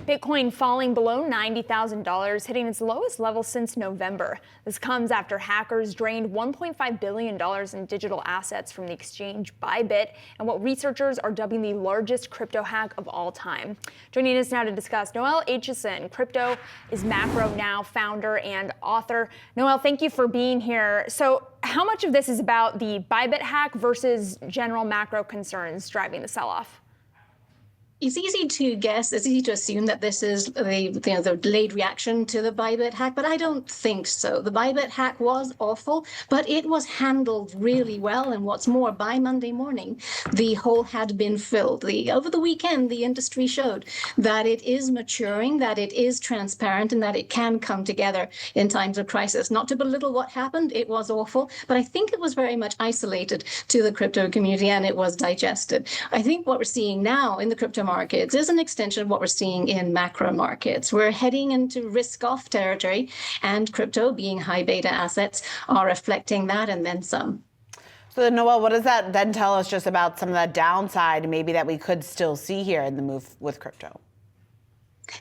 Bitcoin falling below $90,000, hitting its lowest level since November. This comes after hackers drained $1.5 billion in digital assets from the exchange Bybit, and what researchers are dubbing the largest crypto hack of all time. Joining us now to discuss, Noelle Acheson, Crypto is Macro Now founder and author. Noelle, thank you for being here. So how much of this is about the Bybit hack versus general macro concerns driving the sell-off? It's easy to guess, it's easy to assume that this is the delayed reaction to the Bybit hack, but I don't think so. The Bybit hack was awful, but it was handled really well. And what's more, by Monday morning, the hole had been filled. Over the weekend, the industry showed that it is maturing, that it is transparent, and that it can come together in times of crisis. Not to belittle what happened, it was awful, but I think it was very much isolated to the crypto community and it was digested. I think what we're seeing now in the crypto markets is an extension of what we're seeing in macro markets. We're heading into risk-off territory, and crypto, being high beta assets, are reflecting that and then some. So Noelle, what does that then tell us just about some of that downside maybe that we could still see here in the move with crypto?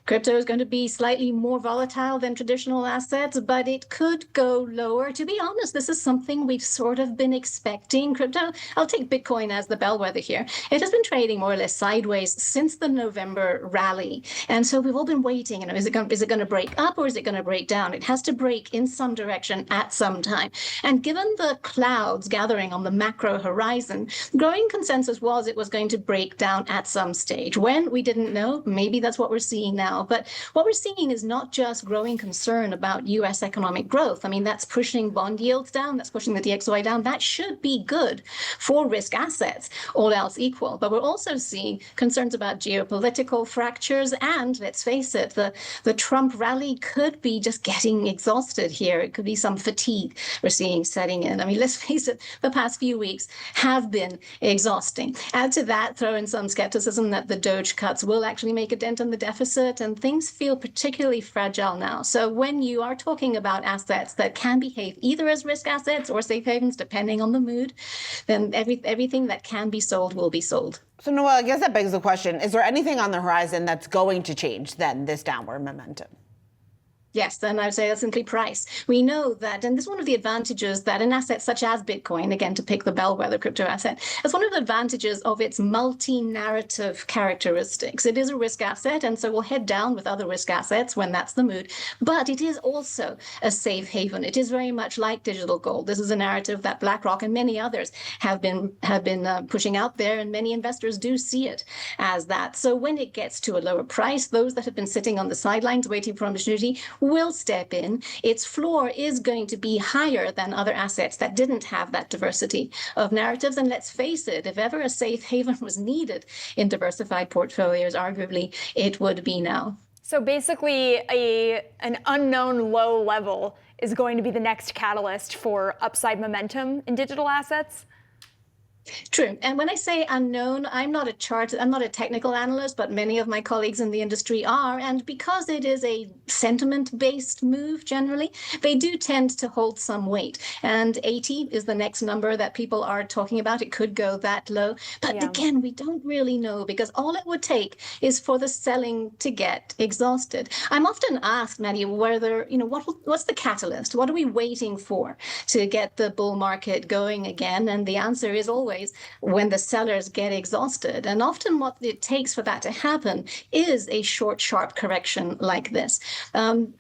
Crypto is going to be slightly more volatile than traditional assets, but it could go lower. To be honest, this is something we've sort of been expecting. Crypto, I'll take Bitcoin as the bellwether here. It has been trading more or less sideways since the November rally. And so we've all been waiting. Is it going to break up or is it going to break down? It has to break in some direction at some time. And given the clouds gathering on the macro horizon, growing consensus was it was going to break down at some stage. When, we didn't know. Maybe that's what we're seeing now. But what we're seeing is not just growing concern about U.S. economic growth. I mean, that's pushing bond yields down, that's pushing the DXY down. That should be good for risk assets, all else equal. But we're also seeing concerns about geopolitical fractures. And let's face it, the Trump rally could be just getting exhausted here. It could be some fatigue we're seeing setting in. I mean, let's face it, the past few weeks have been exhausting. Add to that, throw in some skepticism that the Doge cuts will actually make a dent in the deficit, and things feel particularly fragile now. So when you are talking about assets that can behave either as risk assets or safe havens, depending on the mood, then everything that can be sold will be sold. So Noelle, I guess that begs the question, is there anything on the horizon that's going to change then this downward momentum? Yes, then I would say that's simply price. We know that, and this is one of the advantages that an asset such as Bitcoin, again, to pick the bellwether crypto asset, is one of the advantages of its multi-narrative characteristics. It is a risk asset, and so we'll head down with other risk assets when that's the mood, but it is also a safe haven. It is very much like digital gold. This is a narrative that BlackRock and many others have been pushing out there, and many investors do see it as that. So when it gets to a lower price, those that have been sitting on the sidelines waiting for opportunity will step in. Its floor is going to be higher than other assets that didn't have that diversity of narratives. And let's face it, if ever a safe haven was needed in diversified portfolios, arguably it would be now. So basically, an unknown low level is going to be the next catalyst for upside momentum in digital assets? True. And when I say unknown, I'm not a technical analyst, but many of my colleagues in the industry are. And because it is a sentiment-based move generally, they do tend to hold some weight. And 80 is the next number that people are talking about. It could go that low. But again, we don't really know, because all it would take is for the selling to get exhausted. I'm often asked, Maddie, whether, what's the catalyst? What are we waiting for to get the bull market going again? And the answer is always when the sellers get exhausted. And often what it takes for that to happen is a short, sharp correction like this.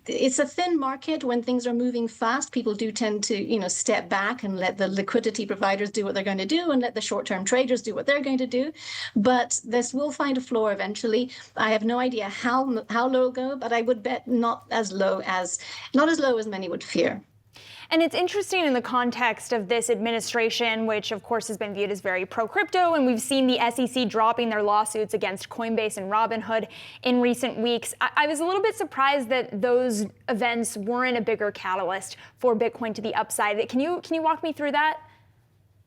It's a thin market. When things are moving fast, people do tend to, step back and let the liquidity providers do what they're going to do and let the short-term traders do what they're going to do. But this will find a floor eventually. I have no idea how low it'll go, but I would bet not as low as many would fear. And it's interesting in the context of this administration, which of course has been viewed as very pro-crypto, and we've seen the SEC dropping their lawsuits against Coinbase and Robinhood in recent weeks. I was a little bit surprised that those events weren't a bigger catalyst for Bitcoin to the upside. Can you walk me through that?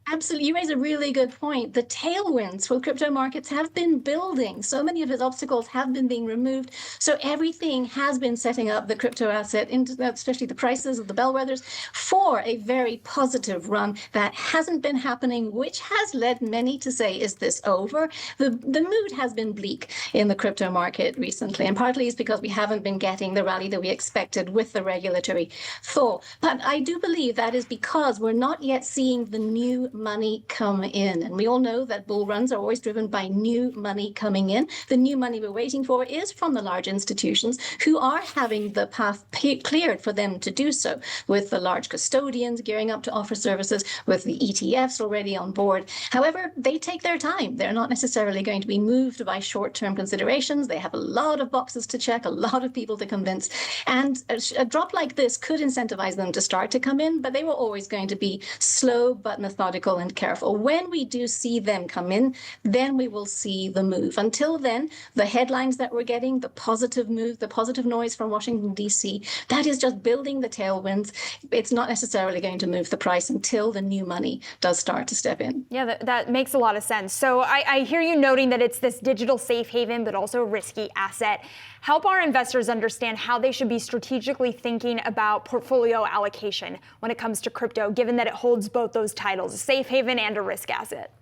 Absolutely. You raise a really good point. The tailwinds for crypto markets have been building. So many of its obstacles have been being removed. So everything has been setting up the crypto asset, especially the prices of the bellwethers, for a very positive run that hasn't been happening, which has led many to say, is this over? The mood has been bleak in the crypto market recently, and partly it's because we haven't been getting the rally that we expected with the regulatory thaw. But I do believe that is because we're not yet seeing the new money come in. And we all know that bull runs are always driven by new money coming in. The new money we're waiting for is from the large institutions who are having the path cleared for them to do so, with the large custodians gearing up to offer services, with the ETFs already on board. However, they take their time. They're not necessarily going to be moved by short-term considerations. They have a lot of boxes to check, a lot of people to convince. And a drop like this could incentivize them to start to come in, but they were always going to be slow but methodical and careful. When we do see them come in, then we will see the move. Until then, the headlines that we're getting, the positive move, the positive noise from Washington, D.C., that is just building the tailwinds. It's not necessarily going to move the price until the new money does start to step in. Yeah, that makes a lot of sense. So I hear you noting that it's this digital safe haven, but also a risky asset. Help our investors understand how they should be strategically thinking about portfolio allocation when it comes to crypto, given that it holds both those titles, a safe haven and a risk asset.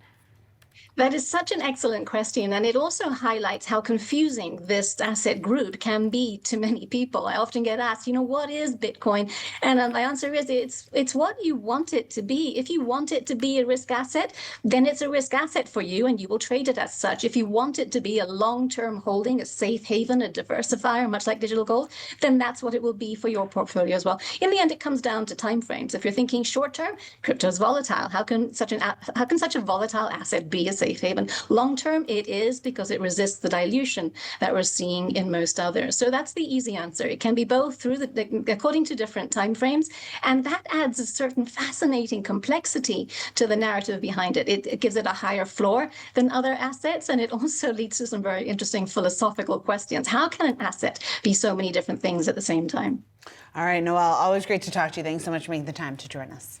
That is such an excellent question, and it also highlights how confusing this asset group can be to many people. I often get asked, what is Bitcoin? And my answer is it's what you want it to be. If you want it to be a risk asset, then it's a risk asset for you, and you will trade it as such. If you want it to be a long-term holding, a safe haven, a diversifier, much like digital gold, then that's what it will be for your portfolio as well. In the end, it comes down to timeframes. If you're thinking short-term, crypto is volatile. How can such a volatile asset be a safe haven? Long term, it is, because it resists the dilution that we're seeing in most others. So that's the easy answer. It can be both according to different timeframes, and that adds a certain fascinating complexity to the narrative behind it. It gives it a higher floor than other assets, and it also leads to some very interesting philosophical questions. How can an asset be so many different things at the same time? All right, Noelle, always great to talk to you. Thanks so much for making the time to join us.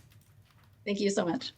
Thank you so much.